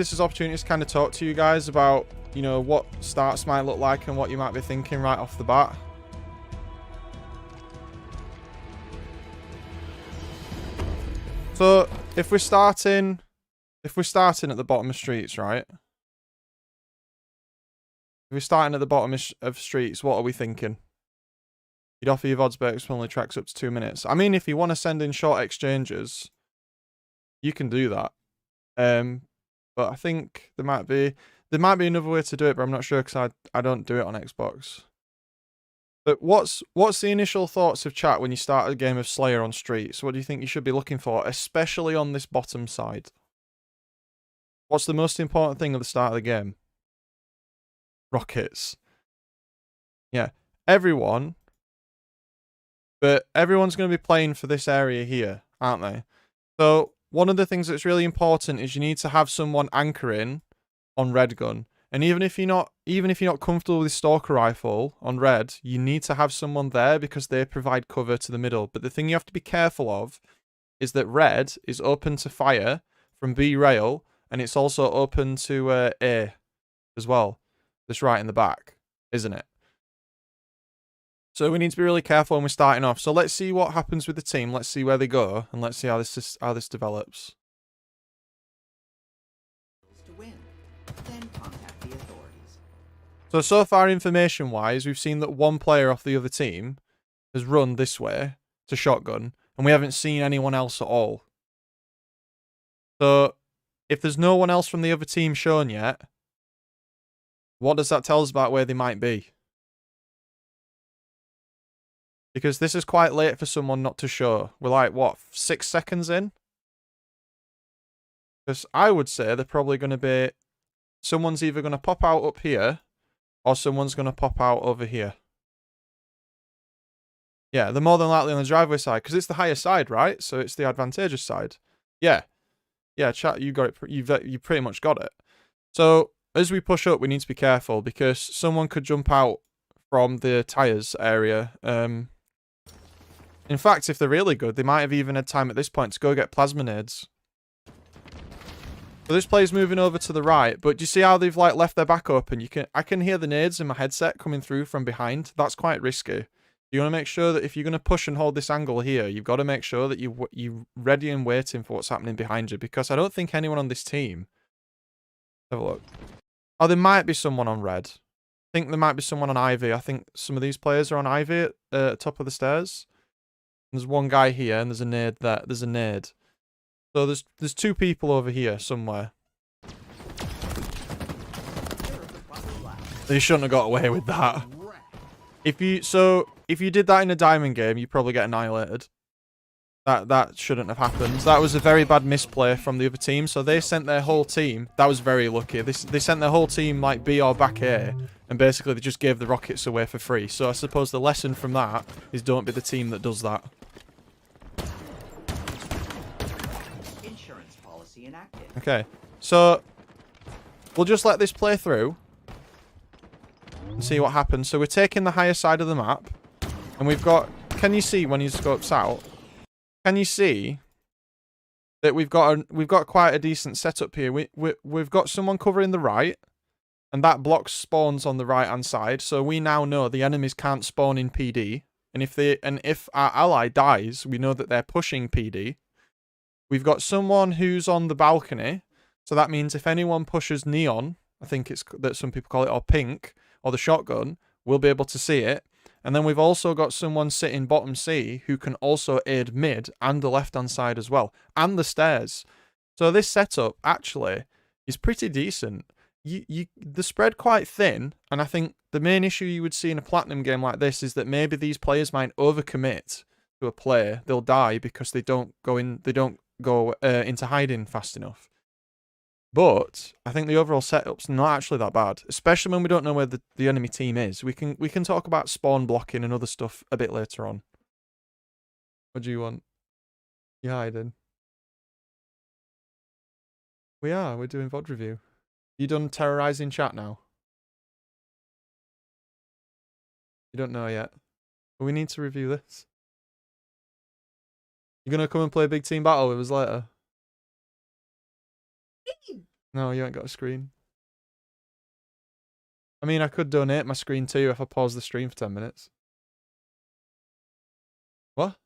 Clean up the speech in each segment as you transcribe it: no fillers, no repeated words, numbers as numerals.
this is opportunity to kind of talk to you guys about, you know, what starts might look like and what you might be thinking right off the bat. So if we're starting at the bottom of streets, right? If we're starting at the bottom of streets, what are we thinking? You'd offer your VoDs breaks when only tracks up to 2 minutes. I mean, if you want to send in short exchanges, you can do that. But I think there might be another way to do it, but I'm not sure because I don't do it on Xbox. But what's the initial thoughts of chat when you start a game of Slayer on streets? What do you think you should be looking for, especially on this bottom side? What's the most important thing at the start of the game? Rockets. Yeah, everyone. But everyone's going to be playing for this area here, aren't they? So one of the things that's really important is you need to have someone anchoring on red gun. And even if you're not comfortable with Stalker Rifle on red, you need to have someone there because they provide cover to the middle. But the thing you have to be careful of is that red is open to fire from B rail, and it's also open to A as well. That's right in the back, isn't it? So we need to be really careful when we're starting off. So let's see what happens with the team. Let's see where they go, and let's see how this develops. To win, then contact the authorities. So far, information-wise, we've seen that one player off the other team has run this way to shotgun, and we haven't seen anyone else at all. So if there's no one else from the other team shown yet, what does that tell us about where they might be? Because this is quite late for someone not to show. We're like, what, 6 seconds in? Because I would say they're probably going to be... Someone's either going to pop out up here, or someone's going to pop out over here. Yeah, they're more than likely on the driveway side, because it's the higher side, right? So it's the advantageous side. Yeah. Yeah, chat, you got it. You pretty much got it. So as we push up, we need to be careful, because someone could jump out from the tyres area. In fact, if they're really good, they might have even had time at this point to go get plasma nades. So this player's moving over to the right, but do you see how they've like left their back open? I can hear the nades in my headset coming through from behind. That's quite risky. You want to make sure that if you're going to push and hold this angle here, you've got to make sure that you're ready and waiting for what's happening behind you, because I don't think anyone on this team... Have a look. Oh, there might be someone on red. I think there might be someone on Ivy. I think some of these players are on Ivy at top of the stairs. There's one guy here, and there's a nade there. There's a nade. So there's 2 people over here somewhere. They shouldn't have got away with that. If you did that in a diamond game, you probably get annihilated. That shouldn't have happened. That was a very bad misplay from the other team. So they sent their whole team. That was very lucky. They sent their whole team like B or back A, and basically they just gave the rockets away for free. So I suppose the lesson from that is don't be the team that does that. Insurance policy enacted. Okay, so we'll just let this play through and see what happens. So we're taking the higher side of the map, and we've got... Can you see when he scopes out? Can you see that we've got quite a decent setup here? We've got someone covering the right, and that blocks spawns on the right hand side. So we now know the enemies can't spawn in PD, and if our ally dies, we know that they're pushing PD. We've got someone who's on the balcony, so that means if anyone pushes neon, I think it's that some people call it, or pink, or the shotgun, we'll be able to see it. And then we've also got someone sitting bottom C who can also aid mid and the left-hand side as well, and the stairs. So this setup actually is pretty decent. The spread quite thin, and I think the main issue you would see in a platinum game like this is that maybe these players might overcommit to a play. They'll die because they don't go into hiding fast enough. But I think the overall setup's not actually that bad, especially when we don't know where the enemy team is. We can talk about spawn blocking and other stuff a bit later on. What do you want? You hiding? We're doing VoD review. You done terrorizing chat now? You don't know yet. But we need to review this. You're gonna come and play a big team battle with us later? No, you ain't got a screen. I mean, I could donate my screen to you if I pause the stream for 10 minutes. What?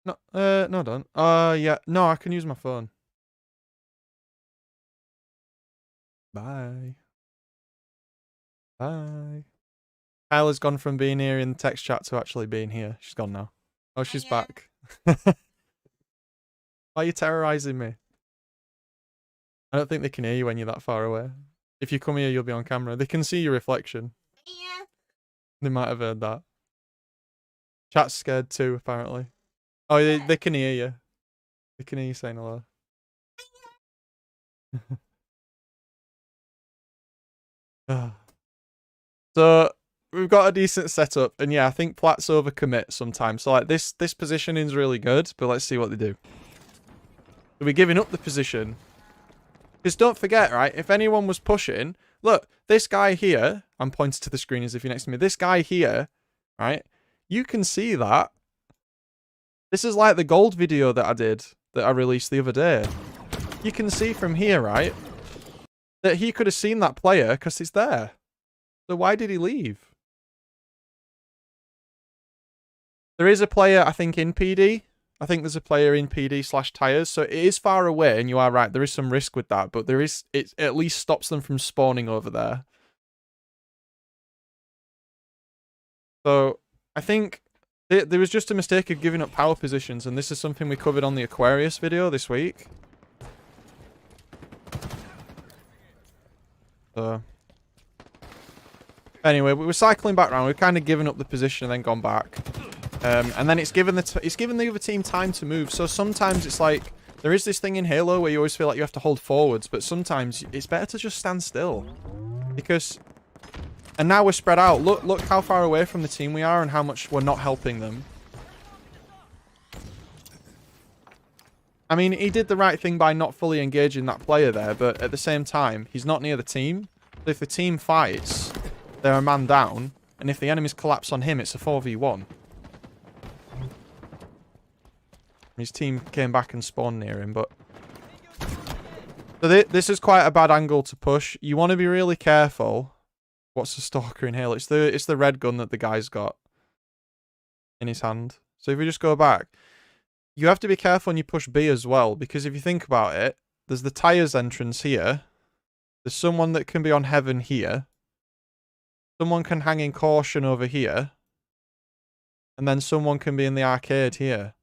No, no, don't. Yeah. No, I can use my phone. Bye. Bye. Kyla's gone from being here in the text chat to actually being here. She's gone now. Oh, she's back. Why are you terrorizing me? I don't think they can hear you when you're that far away. If you come here, you'll be on camera. They can see your reflection. Yeah. They might have heard that. Chat's scared too, apparently. Oh, they can hear you. They can hear you saying hello. So we've got a decent setup, and yeah, I think Plat's overcommit sometimes. So like this positioning is really good, but let's see what they do. Are we giving up the position? Because don't forget, right? If anyone was pushing, look, this guy here. I'm pointing to the screen as if you're next to me. This guy here, right? You can see that. This is like the gold video that I did, that I released the other day. You can see from here, right, that he could have seen that player because he's there. So why did he leave? There is a player, I think, in PD. I think there's a player in PD/tires. So it is far away, and you are right. There is some risk with that, but it at least stops them from spawning over there. So I think there was just a mistake of giving up power positions, and this is something we covered on the Aquarius video this week. So anyway, we were cycling back around. We've kind of given up the position and then gone back. And then it's given the other team time to move. So sometimes it's like, there is this thing in Halo where you always feel like you have to hold forwards, but sometimes it's better to just stand still. Because, and now we're spread out. Look how far away from the team we are and how much we're not helping them. I mean, he did the right thing by not fully engaging that player there, but at the same time, he's not near the team. So if the team fights, they're a man down, and if the enemies collapse on him, it's a 4v1. His team came back and spawned near him, but... So this is quite a bad angle to push. You want to be really careful. What's the stalker in Halo? It's the red gun that the guy's got in his hand. So if we just go back, you have to be careful when you push B as well, because if you think about it, there's the tires entrance here. There's someone that can be on heaven here. Someone can hang in caution over here. And then someone can be in the arcade here.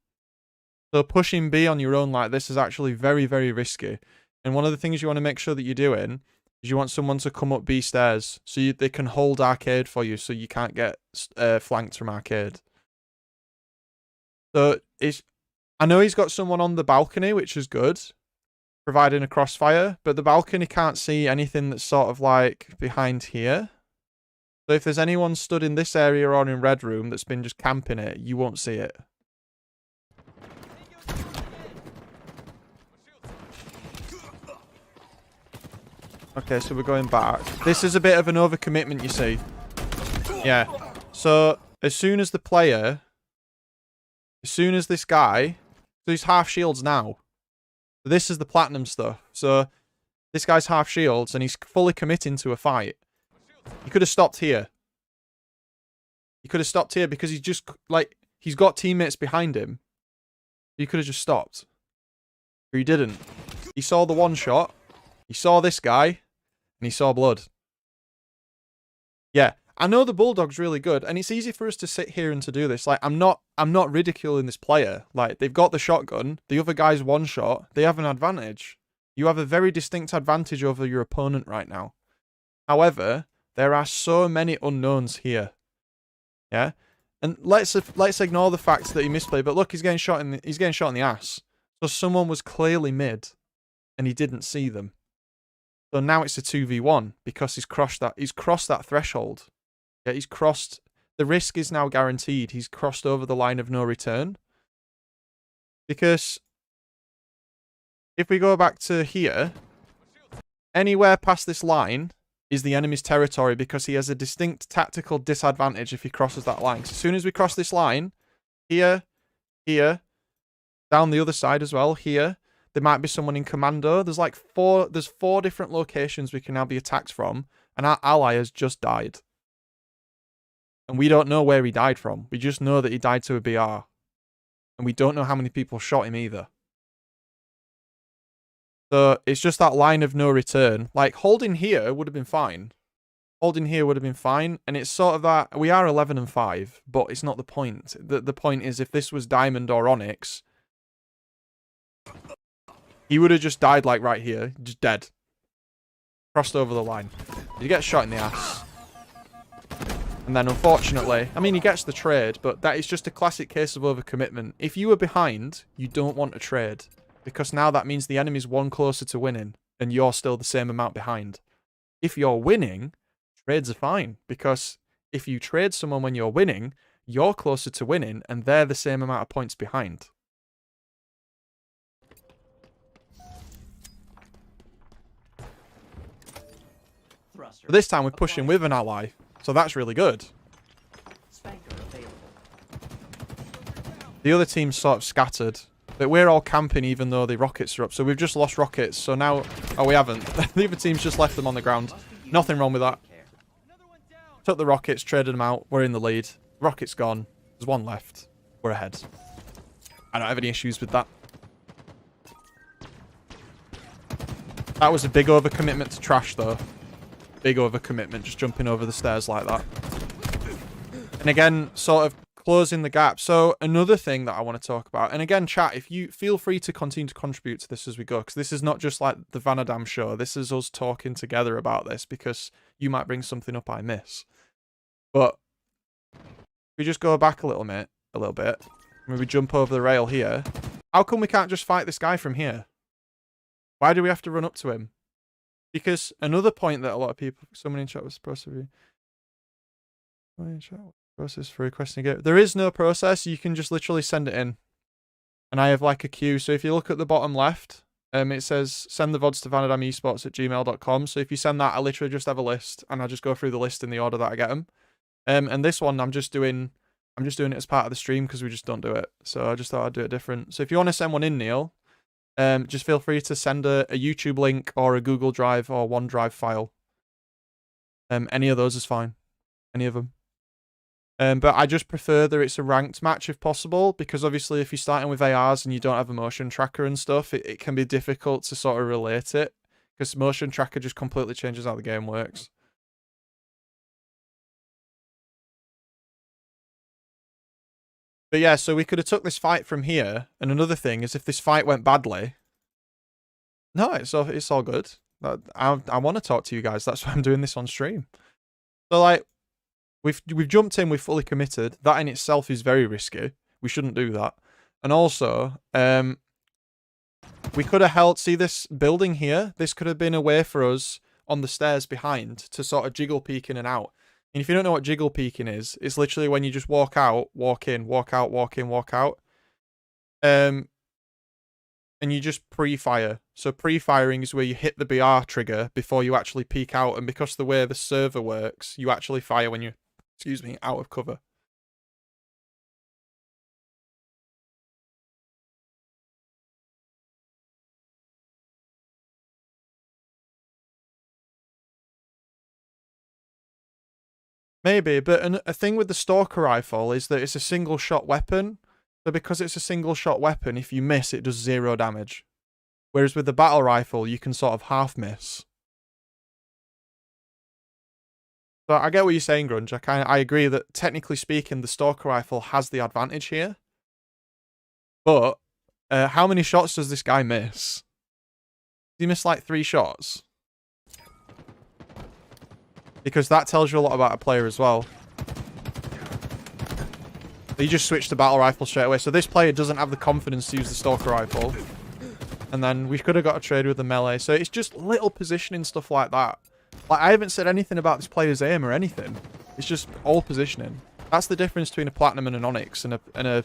So pushing B on your own like this is actually very, very risky. And one of the things you want to make sure that you're doing is you want someone to come up B stairs so they can hold arcade for you so you can't get flanked from arcade. So I know he's got someone on the balcony, which is good, providing a crossfire, but the balcony can't see anything that's sort of like behind here. So if there's anyone stood in this area or in red room that's been just camping it, you won't see it. Okay, so we're going back. This is a bit of an overcommitment, you see. Yeah. So as soon as this guy, so he's half shields now. So this is the platinum stuff. So this guy's half shields and he's fully committing to a fight. He could have stopped here. He could have stopped here because he's just, like, he's got teammates behind him. He could have just stopped. But he didn't. He saw the one shot. He saw this guy. And he saw blood. Yeah. I know the Bulldog's really good, and it's easy for us to sit here and to do this. Like, I'm not ridiculing this player. Like, they've got the shotgun. The other guy's one shot. They have an advantage. You have a very distinct advantage over your opponent right now. However, there are so many unknowns here. Yeah? And let's ignore the fact that he misplayed, but look, he's getting shot in the ass. So someone was clearly mid, and he didn't see them. So now it's a 2v1 because he's crossed that threshold. Yeah, he's crossed. The risk is now guaranteed. He's crossed over the line of no return. Because if we go back to here, anywhere past this line is the enemy's territory because he has a distinct tactical disadvantage if he crosses that line. So as soon as we cross this line, here, down the other side as well, here, There might be someone in commando. There's like four different locations we can now be attacked from, and our ally has just died. And we don't know where he died from. We just know that he died to a BR. And we don't know how many people shot him either. So it's just that line of no return. Like, holding here would have been fine. Holding here would have been fine. And it's sort of that, we are 11 and 5, but it's not the point. The point is, if this was Diamond or Onyx, he would have just died like right here. Just dead. Crossed over the line. You get shot in the ass. And then unfortunately, I mean, he gets the trade, but that is just a classic case of overcommitment. If you were behind, you don't want a trade. Because now that means the enemy's one closer to winning, and you're still the same amount behind. If you're winning, trades are fine. Because if you trade someone when you're winning, you're closer to winning, and they're the same amount of points behind. But this time we're pushing with an ally. So that's really good. The other team's sort of scattered. But we're all camping even though the rockets are up. So we've just lost rockets. So now... Oh, we haven't. The other team's just left them on the ground. Nothing wrong with that. Took the rockets, traded them out. We're in the lead. Rocket's gone. There's one left. We're ahead. I don't have any issues with that. That was a big overcommitment to trash though. Big overcommitment, just jumping over the stairs like that. And again, sort of closing the gap. So another thing that I want to talk about, and again, chat, if you feel free to continue to contribute to this as we go, because this is not just like the Vanadam show. This is us talking together about this, because you might bring something up I miss. But if we just go back a little bit, maybe jump over the rail here. How come we can't just fight this guy from here? Why do we have to run up to him? Because another point that a lot of people, someone in chat was supposed to be, process for requesting it. There is no process. You can just literally send it in. And I have like a queue. So if you look at the bottom left, it says send the VoDs to vanadamesports@gmail.com. So if you send that, I literally just have a list and I just go through the list in the order that I get them. And this one I'm just doing it as part of the stream because we just don't do it. So I just thought I'd do it different. So if you want to send one in, Neil, just feel free to send a YouTube link or a Google Drive or OneDrive file. Any of those is fine. Any of them. But I just prefer that it's a ranked match if possible, because obviously if you're starting with ARs and you don't have a motion tracker and stuff, it can be difficult to sort of relate it, because motion tracker just completely changes how the game works. But yeah, so we could have took this fight from here, and another thing is if this fight went badly... No, it's all good. I want to talk to you guys, that's why I'm doing this on stream. So like, we've jumped in, we've fully committed. That in itself is very risky. We shouldn't do that. And also, we could have held... See this building here? This could have been a way for us on the stairs behind to sort of jiggle peek in and out. And if you don't know what jiggle peeking is, it's literally when you just walk out, walk in, walk out, walk in, walk out. And you just pre-fire. So pre-firing is where you hit the BR trigger before you actually peek out. And because the way the server works, you actually fire when you're, excuse me, out of cover. Maybe, but a thing with the Stalker rifle is that it's a single shot weapon. So because it's a single shot weapon, if you miss, it does 0 damage. Whereas with the battle rifle, you can sort of half miss. So I get what you're saying, Grunge. I agree that technically speaking, the Stalker rifle has the advantage here. But how many shots does this guy miss? Does he miss like 3 shots? Because that tells you a lot about a player as well. He just switched to battle rifle straight away. So this player doesn't have the confidence to use the Stalker rifle. And then we could have got a trade with the melee. So it's just little positioning stuff like that. Like, I haven't said anything about this player's aim or anything. It's just all positioning. That's the difference between a Platinum and an Onyx and a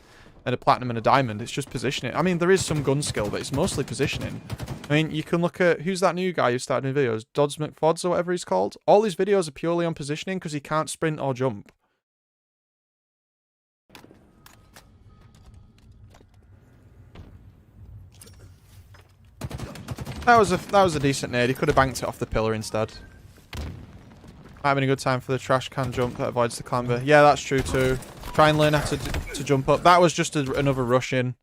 Platinum and a Diamond. It's just positioning. I mean, there is some gun skill, but it's mostly positioning. I mean, you can look at... Who's that new guy who started doing videos? Dodds McFods or whatever he's called? All these videos are purely on positioning because he can't sprint or jump. That was a decent nade. He could have banked it off the pillar instead. Might have been a good time for the trash can jump that avoids the clamber. Yeah, that's true too. Try and learn how to jump up. That was just another rush in.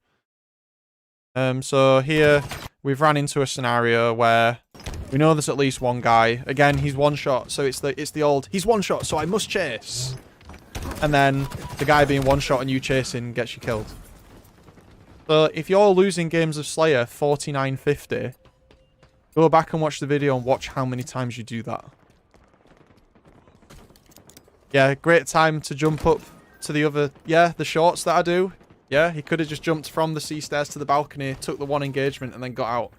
So here we've ran into a scenario where we know there's at least one guy. Again, he's one shot, so it's the old he's one shot, so I must chase. And then the guy being one shot and you chasing gets you killed. So if you're losing games of Slayer 49-50, go back and watch the video and watch how many times you do that. Yeah, great time to jump up to the other... Yeah, the shorts that I do. Yeah, he could have just jumped from the C stairs to the balcony, took the one engagement, and then got out.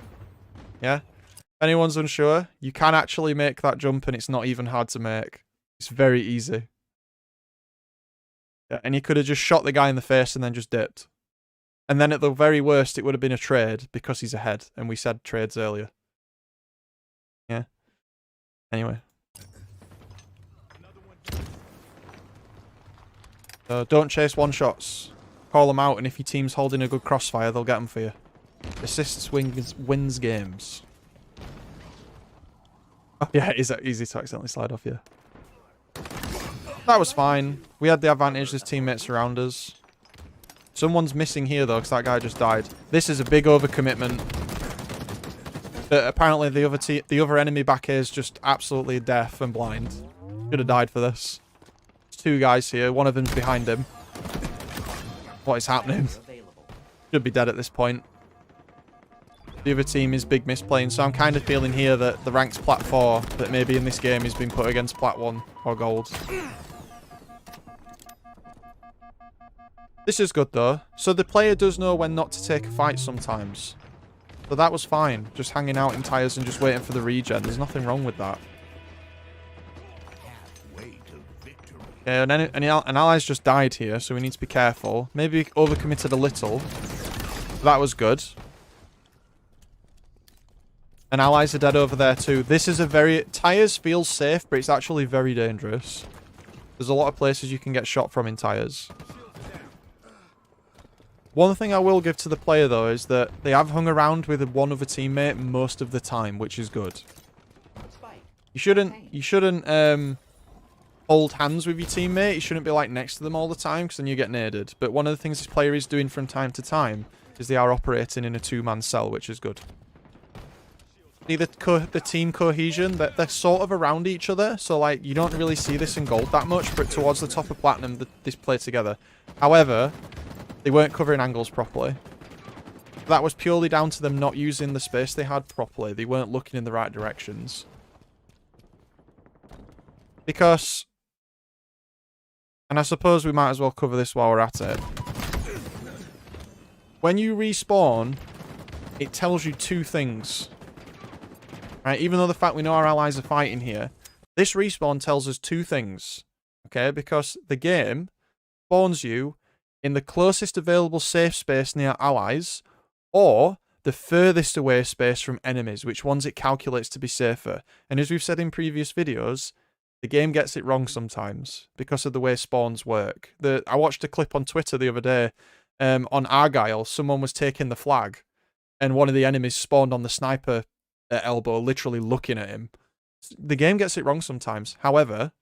Yeah? If anyone's unsure, you can actually make that jump, and it's not even hard to make. It's very easy. Yeah, and he could have just shot the guy in the face and then just dipped. And then at the very worst, it would have been a trade, because he's ahead, and we said trades earlier. Yeah? Anyway. So don't chase one-shots. Call them out, and if your team's holding a good crossfire, they'll get them for you. Assists wins games. Oh, yeah, it is easy to accidentally slide off, yeah. That was fine. We had the advantage, there's teammates around us. Someone's missing here, though, because that guy just died. This is a big overcommitment. But apparently the other enemy back here is just absolutely deaf and blind. Should have died for this. There's two guys here. One of them's behind him. What is happening? Should be dead at this point. The other team is big misplaying, so I'm kind of feeling here that the rank's Plat 4 that maybe in this game is being put against Plat 1 or Gold. This is good though. So the player does know when not to take a fight sometimes. So that was fine. Just hanging out in tyres and just waiting for the regen. There's nothing wrong with that. Yeah, an ally's just died here, so we need to be careful. Maybe overcommitted a little. That was good. And allies are dead over there too. This is a very... Tyres feels safe, but it's actually very dangerous. There's a lot of places you can get shot from in tyres. One thing I will give to the player, though, is that they have hung around with one other teammate most of the time, which is good. You shouldn't hold hands with your teammate. You shouldn't be like next to them all the time, because then you get naded. But one of the things this player is doing from time to time is they are operating in a two-man cell, which is good. See the team cohesion, that they're sort of around each other, so like you don't really see this in Gold that much, but towards the top of Platinum, this play together. However, they weren't covering angles properly. That was purely down to them not using the space they had properly. They weren't looking in the right directions. Because... And I suppose we might as well cover this while we're at it. When you respawn, it tells you two things. Right? Even though the fact we know our allies are fighting here, this respawn tells us two things. Okay? Because the game spawns you in the closest available safe space near allies, or the furthest away space from enemies, which ones it calculates to be safer. And as we've said in previous videos, the game gets it wrong sometimes because of the way spawns work. I watched a clip on Twitter the other day on Argyle. Someone was taking the flag and one of the enemies spawned on the sniper elbow, literally looking at him. The game gets it wrong sometimes. However,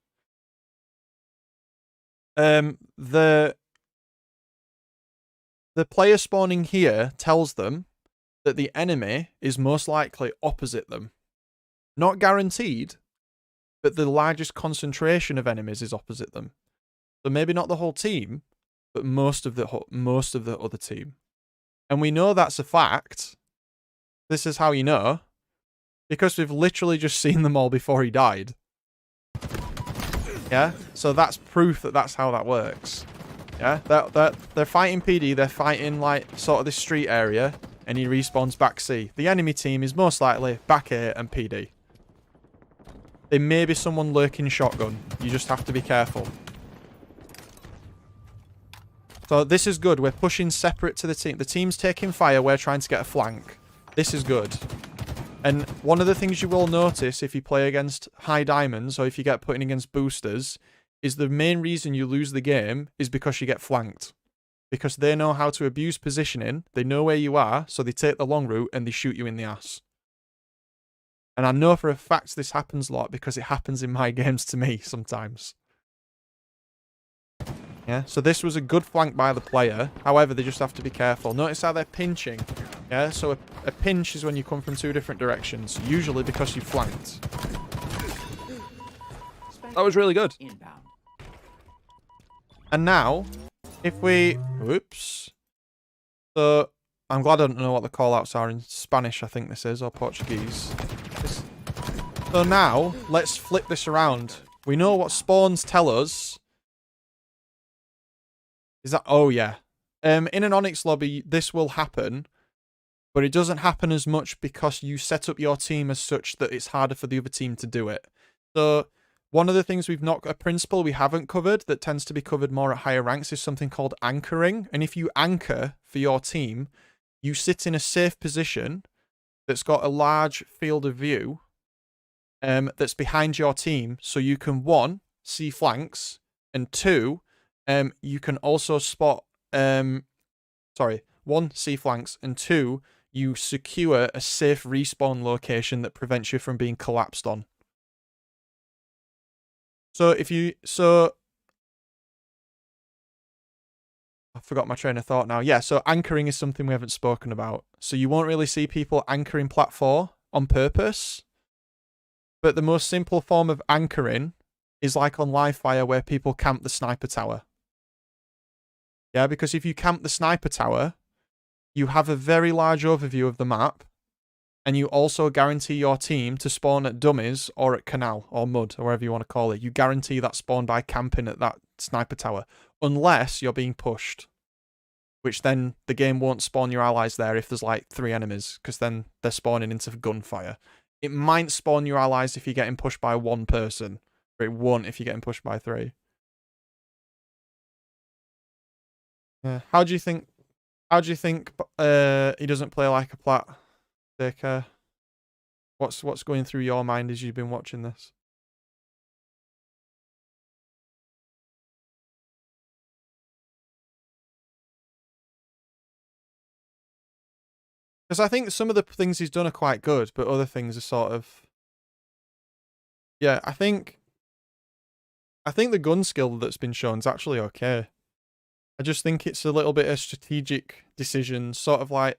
the player spawning here tells them that the enemy is most likely opposite them. Not guaranteed, but the largest concentration of enemies is opposite them. So maybe not the whole team, but most of the other team. And we know that's a fact. This is how you know. Because we've literally just seen them all before he died. Yeah? So that's proof that that's how that works. Yeah? They're fighting PD, they're fighting like sort of this street area, and he respawns back C. The enemy team is most likely back A and PD. There may be someone lurking shotgun. You just have to be careful. So this is good. We're pushing separate to the team. The team's taking fire. We're trying to get a flank. This is good. And one of the things you will notice if you play against high diamonds or if you get put in against boosters is the main reason you lose the game is because you get flanked. Because they know how to abuse positioning. They know where you are, so they take the long route and they shoot you in the ass. And I know for a fact this happens a lot because it happens in my games to me sometimes. Yeah, so this was a good flank by the player. However, they just have to be careful. Notice how they're pinching. Yeah, so a pinch is when you come from 2 different directions, usually because you flanked. That was really good. Inbound. And now, if we... Oops. So, I'm glad I don't know what the call-outs are in Spanish, I think this is, or Portuguese. So now, let's flip this around. We know what spawns tell us. Is that... Oh, yeah. In an Onyx lobby, this will happen. But it doesn't happen as much because you set up your team as such that it's harder for the other team to do it. So, one of the things we've not... A principle we haven't covered that tends to be covered more at higher ranks is something called anchoring. And if you anchor for your team, you sit in a safe position that's got a large field of view that's behind your team. So you can, 1, see flanks, and 2, you can also spot... 1, see flanks, and 2, you secure a safe respawn location that prevents you from being collapsed on. So if you... So... I forgot my train of thought now. Yeah, so anchoring is something we haven't spoken about. So you won't really see people anchoring Plat 4 on purpose. But the most simple form of anchoring is like on live fire where people camp the sniper tower. Yeah, because if you camp the sniper tower, you have a very large overview of the map, and you also guarantee your team to spawn at dummies or at canal or mud or whatever you want to call it. You guarantee that spawn by camping at that sniper tower, unless you're being pushed, which then the game won't spawn your allies there if there's like 3 enemies, because then they're spawning into gunfire. It might spawn your allies if you're getting pushed by 1 person, but it won't if you're getting pushed by 3. Yeah. How do you think he doesn't play like a Plat? Take care. What's going through your mind as you've been watching this? Because I think some of the things he's done are quite good, but other things are sort of... Yeah, I think the gun skill that's been shown is actually okay. I just think it's a little bit of strategic decision, sort of like,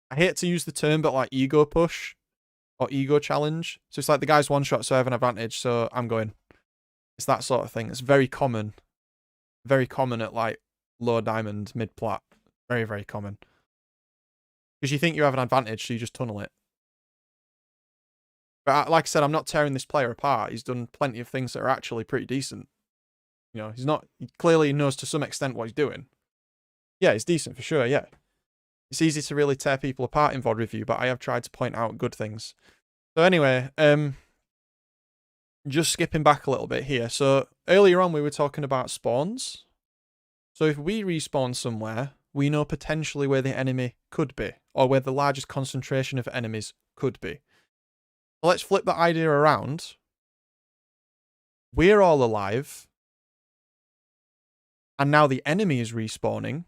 I hate to use the term, but like ego push or ego challenge. So it's like the guy's one shot, so I have an advantage, so I'm going. It's that sort of thing. It's very common at like low diamond, mid plat. Very, very common. Because you think you have an advantage, so you just tunnel it. But like I said, I'm not tearing this player apart. He's done plenty of things that are actually pretty decent. You know, he clearly knows to some extent what he's doing. Yeah, he's decent for sure, yeah. It's easy to really tear people apart in VoD Review, but I have tried to point out good things. So anyway, just skipping back a little bit here. So earlier on we were talking about spawns. So if we respawn somewhere, we know potentially where the enemy could be, or where the largest concentration of enemies could be. So let's flip that idea around. We're all alive. And now the enemy is respawning.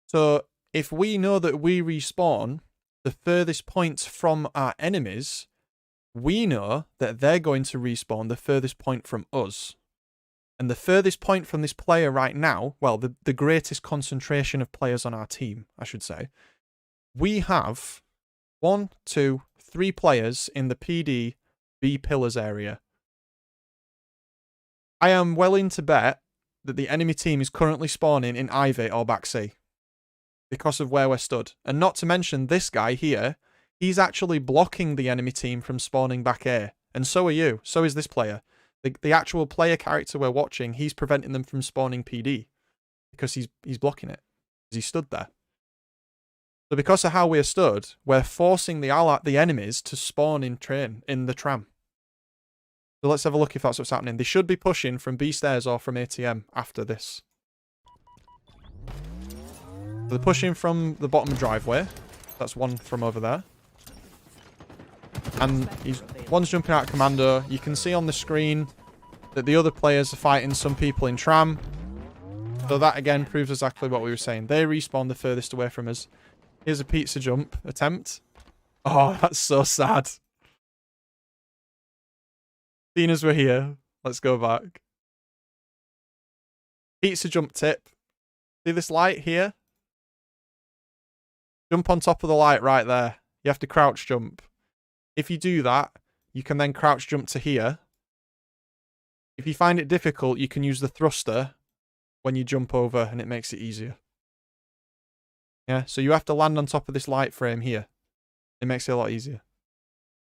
So if we know that we respawn the furthest points from our enemies, we know that they're going to respawn the furthest point from us. And the furthest point from this player right now, well, the greatest concentration of players on our team, I should say, we have 1, 2, 3 players in the PD B pillars area. I am willing to bet that the enemy team is currently spawning in Ivy or back C because of where we're stood. And not to mention this guy here, he's actually blocking the enemy team from spawning back A. And so are you. So is this player. The actual player character we're watching, he's preventing them from spawning PD because he's blocking it. Because he stood there. So because of how we're stood, we're forcing the enemies to spawn in the tram. So let's have a look if that's what's happening. They should be pushing from B stairs or from ATM after this. So they're pushing from the bottom driveway. That's one from over there. And one's jumping out commando. You can see on the screen that the other players are fighting some people in tram. So that again proves exactly what we were saying. They respawn the furthest away from us. Here's a pizza jump attempt. Oh, that's so sad. Seeing as we're here, let's go back. Pizza jump tip. See this light here? Jump on top of the light right there. You have to crouch jump. If you do that, you can then crouch jump to here. If you find it difficult, you can use the thruster when you jump over and it makes it easier. Yeah, so you have to land on top of this light frame here. It makes it a lot easier.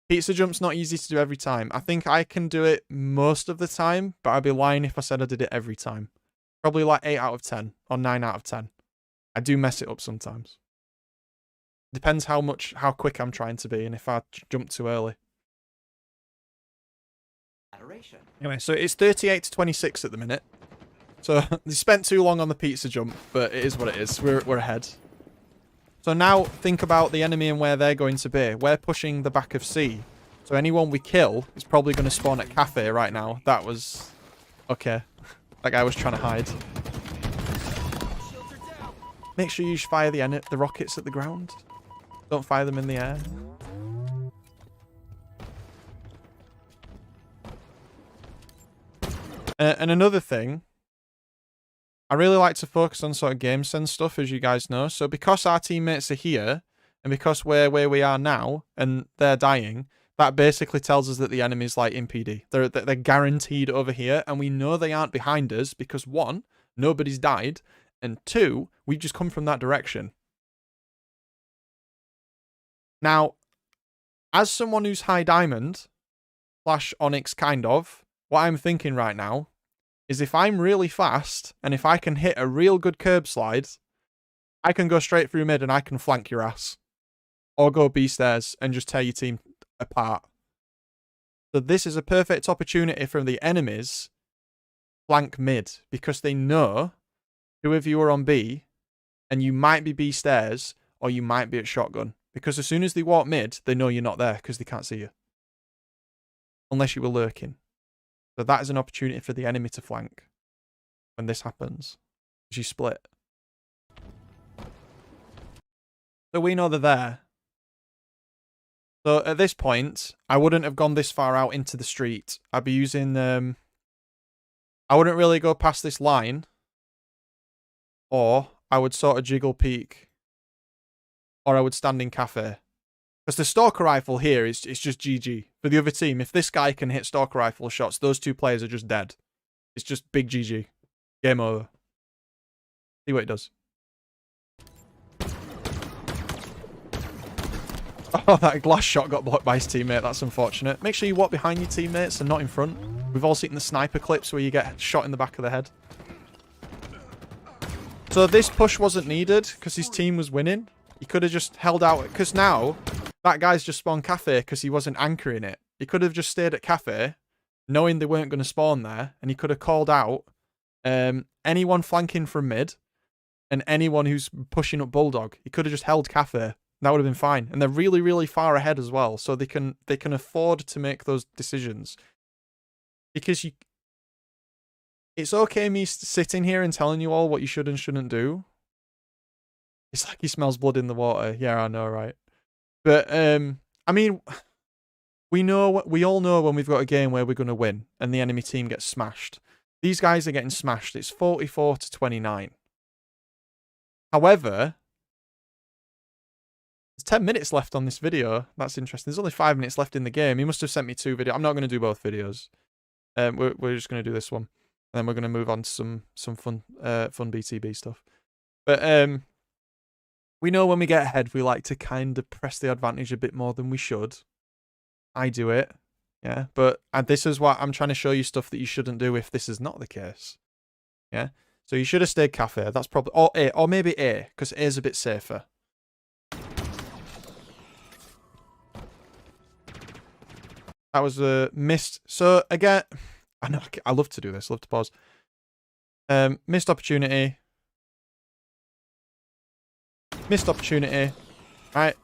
Pizza jump's not easy to do every time. I think I can do it most of the time, but I'd be lying if I said I did it every time. Probably like 8 out of 10 or 9 out of 10. I do mess it up sometimes. Depends how quick I'm trying to be and if I jump too early. Adoration. Anyway, so it's 38 to 26 at the minute. So they spent too long on the pizza jump, but it is what it is. We're ahead. So now think about the enemy and where they're going to be. We're pushing the back of C. So anyone we kill is probably going to spawn at cafe right now. That was... okay. That guy was trying to hide. Make sure you fire the rockets at the ground. Don't fire them in the air. And another thing, I really like to focus on sort of game sense stuff, as you guys know. So because our teammates are here, and because we're where we are now, and they're dying, that basically tells us that the enemy's like in PD. They're guaranteed over here, and we know they aren't behind us because 1, nobody's died, and 2, we've just come from that direction. Now, as someone who's high diamond, / Onyx kind of, what I'm thinking right now is if I'm really fast, and if I can hit a real good curb slide, I can go straight through mid and I can flank your ass. Or go B stairs and just tear your team apart. So this is a perfect opportunity for the enemies flank mid, because they know who of you are on B, and you might be B stairs, or you might be at shotgun. Because as soon as they walk mid, they know you're not there, because they can't see you. Unless you were lurking. So that is an opportunity for the enemy to flank when this happens. As you split. So we know they're there. So at this point, I wouldn't have gone this far out into the street. I'd be using... I wouldn't really go past this line. Or I would sort of jiggle peek. Or I would stand in cafe. Because the stalker rifle here is just GG. For the other team, if this guy can hit stalker rifle shots, those 2 players are just dead. It's just big GG. Game over. See what it does. Oh, that glass shot got blocked by his teammate. That's unfortunate. Make sure you walk behind your teammates and not in front. We've all seen the sniper clips where you get shot in the back of the head. So this push wasn't needed because his team was winning. He could have just held out. Because now, that guy's just spawned cafe because he wasn't anchoring it. He could have just stayed at cafe, knowing they weren't going to spawn there. And he could have called out anyone flanking from mid and anyone who's pushing up Bulldog. He could have just held cafe. That would have been fine. And they're really, really far ahead as well. So they can afford to make those decisions. Because it's okay me sitting here and telling you all what you should and shouldn't do. It's like he smells blood in the water. Yeah, I know, right? But, I mean, we all know when we've got a game where we're going to win and the enemy team gets smashed. These guys are getting smashed. It's 44 to 29. However... there's 10 minutes left on this video. That's interesting. There's only 5 minutes left in the game. He must have sent me 2 videos. I'm not going to do both videos. We're just going to do this one. And then we're going to move on to some fun BTB stuff. But we know when we get ahead, we like to kind of press the advantage a bit more than we should. I do it. Yeah. But this is what I'm trying to show you, stuff that you shouldn't do if this is not the case. Yeah. So you should have stayed cafe. That's probably... or A. Or maybe A. Because A is a bit safer. That was a missed. So again, I know I love to do this. Love to pause. Missed opportunity. Missed opportunity. Right.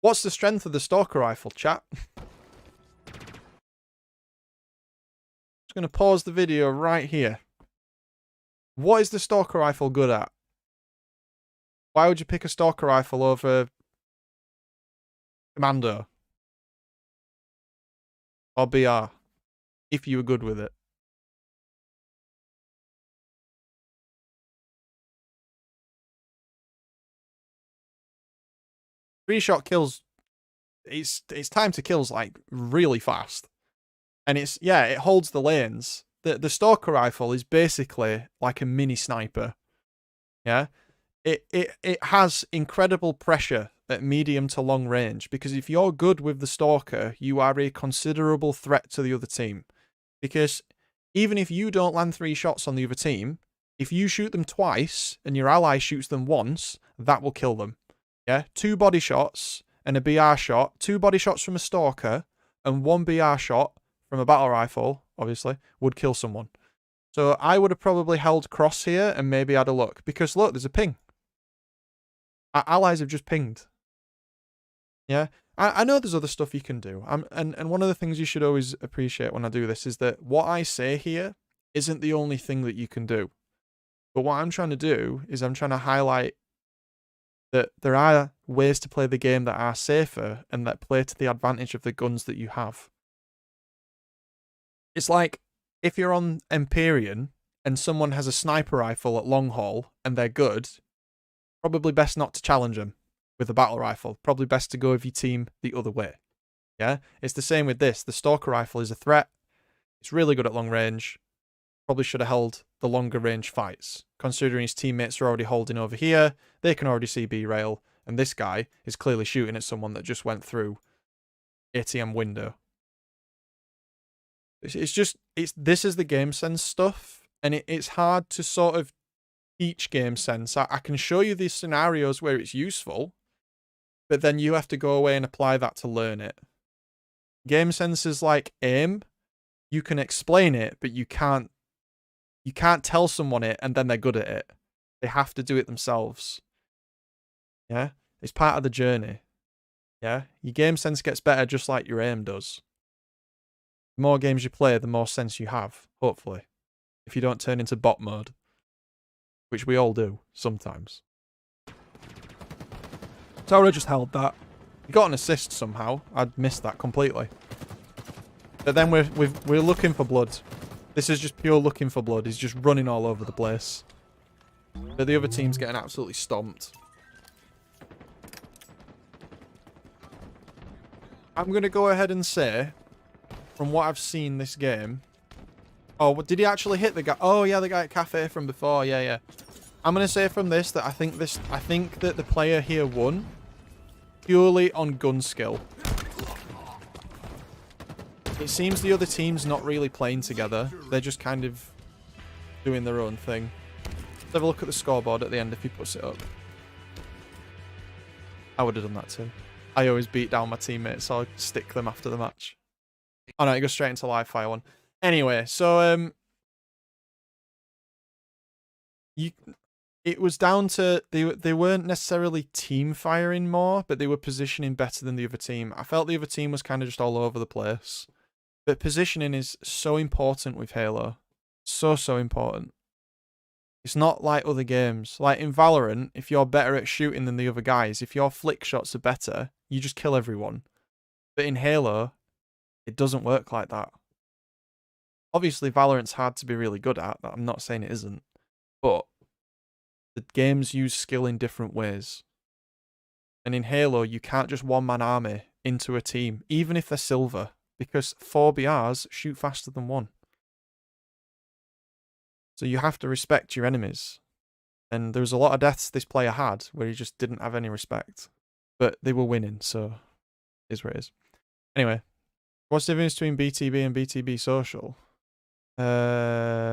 What's the strength of the stalker rifle, chat? Just going to pause the video right here. What is the stalker rifle good at? Why would you pick a stalker rifle over Commando? Or BR? if you were good with it. Three-shot kills, it's time to kills like really fast. And it holds the lanes. The Stalker rifle is basically like a mini sniper. Yeah? It has incredible pressure at medium to long range, because if you're good with the Stalker, you are a considerable threat to the other team. Because even if you don't land 3 shots on the other team, if you shoot them twice and your ally shoots them once, that will kill them. Yeah? 2 body shots and a BR shot, 2 body shots from a Stalker and 1 BR shot from a battle rifle, obviously, would kill someone. So I would have probably held cross here and maybe had a look. Because look, there's a ping. Our allies have just pinged. Yeah? I know there's other stuff you can do. And one of the things you should always appreciate when I do this is that what I say here isn't the only thing that you can do. But what I'm trying to do is I'm trying to highlight that there are ways to play the game that are safer and that play to the advantage of the guns that you have. It's like if you're on Empyrean and someone has a sniper rifle at long haul and they're good, probably best not to challenge them with a battle rifle. Probably best to go with your team the other way. Yeah? It's the same with this. The Stalker rifle is a threat. It's really good at long range. Probably should have held the longer range fights. Considering his teammates are already holding over here, they can already see B-rail, and this guy is clearly shooting at someone that just went through ATM window. This is the game sense stuff, and it's hard to sort of teach game sense. I can show you these scenarios where it's useful, but then you have to go away and apply that to learn it. Game sense is like aim. You can explain it, but you can't tell someone it and then they're good at it. They have to do it themselves. Yeah? It's part of the journey. Yeah? Your game sense gets better just like your aim does. The more games you play, the more sense you have, hopefully. If you don't turn into bot mode. Which we all do, sometimes. So I would have just held that. He got an assist somehow. I'd missed that completely. But then we're looking for blood. This is just pure looking for blood. He's just running all over the place. But the other team's getting absolutely stomped. I'm going to go ahead and say, from what I've seen this game... Oh, did he actually hit the guy? Oh, yeah, the guy at Cafe from before. Yeah, yeah. I'm going to say from this that I think that the player here won purely on gun skill. It seems the other team's not really playing together. They're just kind of doing their own thing. Let's have a look at the scoreboard at the end if he puts it up. I would have done that too. I always beat down my teammates, so I'll stick them after the match. Oh no, it goes straight into live fire one. Anyway, so it was down to they weren't necessarily team firing more, but they were positioning better than the other team. I felt the other team was kind of just all over the place. But positioning is so important with Halo. So important. It's not like other games. Like in Valorant, if you're better at shooting than the other guys, if your flick shots are better, you just kill everyone. But in Halo, it doesn't work like that. Obviously, Valorant's hard to be really good at. I'm not saying it isn't. But the games use skill in different ways. And in Halo, you can't just one-man army into a team, even if they're silver, because 4 BRs shoot faster than 1. So you have to respect your enemies. And there was a lot of deaths this player had where he just didn't have any respect. But they were winning, so it is what it is. Anyway, what's the difference between BTB and BTB Social?